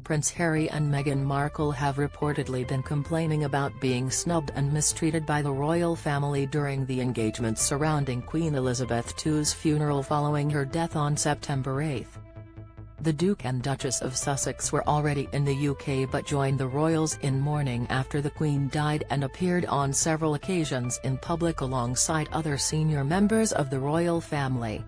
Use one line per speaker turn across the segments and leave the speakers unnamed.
Prince Harry and Meghan Markle have reportedly been complaining about being snubbed and mistreated by the royal family during the engagements surrounding Queen Elizabeth II's funeral following her death on September 8. The Duke and Duchess of Sussex were already in the UK but joined the royals in mourning after the Queen died and appeared on several occasions in public alongside other senior members of the royal family.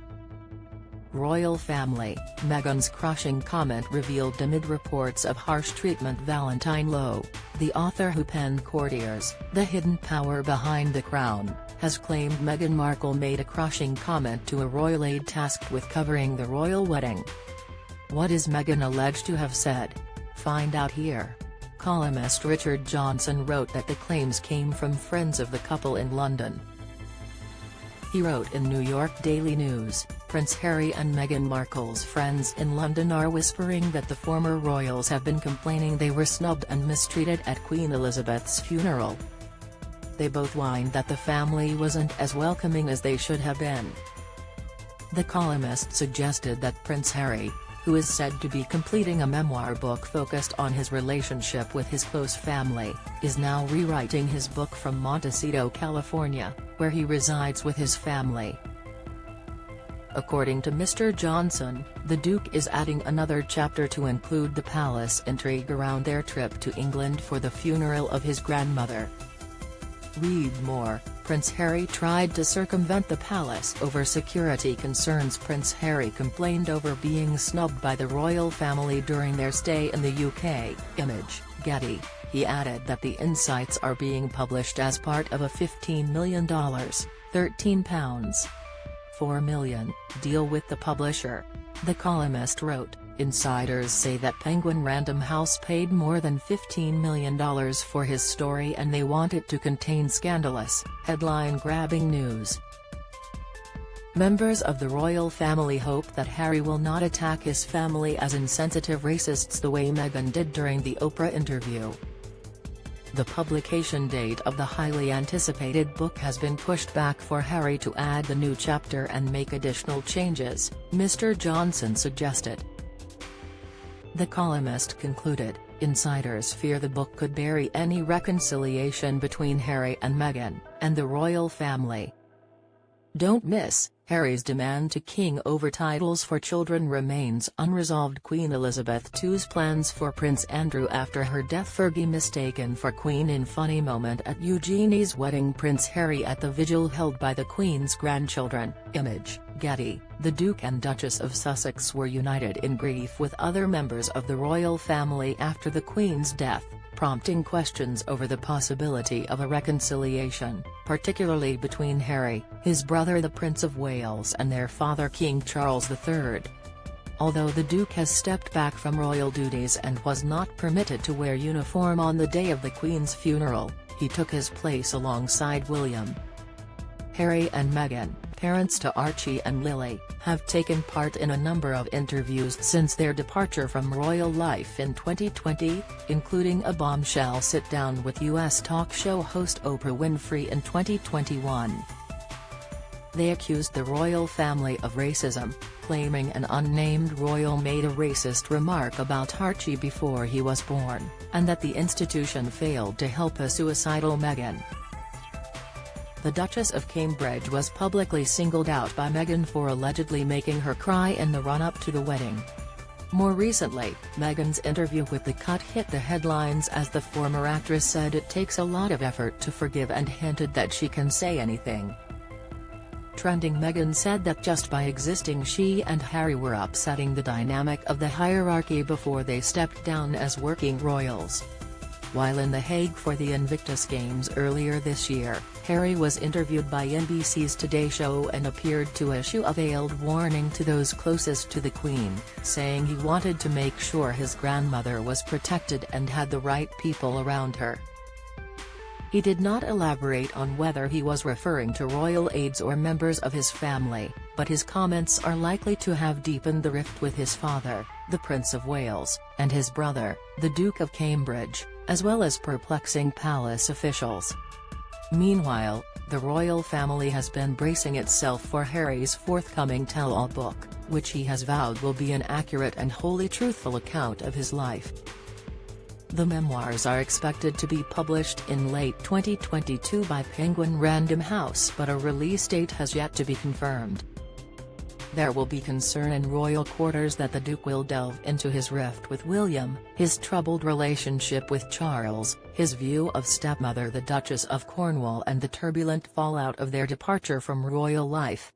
Royal family, Meghan's crushing comment revealed amid reports of harsh treatment. Valentine Lowe, the author who penned Courtiers, The Hidden Power Behind the Crown, has claimed Meghan Markle made a crushing comment to a royal aide tasked with covering the royal wedding. What is Meghan alleged to have said? Find out here. Columnist Richard Johnson wrote that the claims came from friends of the couple in London. He wrote in New York Daily News, Prince Harry and Meghan Markle's friends in London are whispering that the former royals have been complaining they were snubbed and mistreated at Queen Elizabeth's funeral. They both whined that the family wasn't as welcoming as they should have been. The columnist suggested that Prince Harry, who is said to be completing a memoir book focused on his relationship with his close family, is now rewriting his book from Montecito, California, where he resides with his family. According to Mr. Johnson, the Duke is adding another chapter to include the palace intrigue around their trip to England for the funeral of his grandmother. Read more. Prince Harry tried to circumvent the palace over security concerns. Prince Harry complained over being snubbed by the royal family during their stay in the UK. Image, Getty. He added that the insights are being published as part of a $15 million £13.4 million deal with the publisher. The columnist wrote, insiders say that Penguin Random House paid more than $15 million for his story and they want it to contain scandalous, headline-grabbing news. Members of the royal family hope that Harry will not attack his family as insensitive racists the way Meghan did during the Oprah interview. The publication date of the highly anticipated book has been pushed back for Harry to add the new chapter and make additional changes, Mr. Johnson suggested. The columnist concluded, insiders fear the book could bury any reconciliation between Harry and Meghan, and the royal family. Don't miss, Harry's demand to King over titles for children remains unresolved. Queen Elizabeth II's plans for Prince Andrew after her death. Fergie mistaken for Queen in funny moment at Eugenie's wedding. Prince Harry at the vigil held by the Queen's grandchildren. Image, Getty. The Duke and Duchess of Sussex were united in grief with other members of the royal family after the Queen's death, prompting questions over the possibility of a reconciliation, particularly between Harry, his brother the Prince of Wales and their father King Charles III. Although the Duke has stepped back from royal duties and was not permitted to wear uniform on the day of the Queen's funeral, he took his place alongside William. Harry and Meghan, parents to Archie and Lily, have taken part in a number of interviews since their departure from royal life in 2020, including a bombshell sit-down with U.S. talk show host Oprah Winfrey in 2021. They accused the royal family of racism, claiming an unnamed royal made a racist remark about Archie before he was born, and that the institution failed to help a suicidal Meghan. The Duchess of Cambridge was publicly singled out by Meghan for allegedly making her cry in the run-up to the wedding. More recently, Meghan's interview with The Cut hit the headlines as the former actress said it takes a lot of effort to forgive and hinted that she can say anything. Trending Meghan said that just by existing she and Harry were upsetting the dynamic of the hierarchy before they stepped down as working royals. While in The Hague for the Invictus Games earlier this year, Harry was interviewed by NBC's Today Show and appeared to issue a veiled warning to those closest to the Queen, saying he wanted to make sure his grandmother was protected and had the right people around her. He did not elaborate on whether he was referring to royal aides or members of his family, but his comments are likely to have deepened the rift with his father, the Prince of Wales, and his brother, the Duke of Cambridge, as well as perplexing palace officials. Meanwhile, the royal family has been bracing itself for Harry's forthcoming tell-all book. which he has vowed will be an accurate and wholly truthful account of his life. The memoirs are expected to be published in late 2022 by Penguin Random House, but a release date has yet to be confirmed. There will be concern in royal quarters that the Duke will delve into his rift with William, his troubled relationship with Charles, his view of stepmother the Duchess of Cornwall, and the turbulent fallout of their departure from royal life.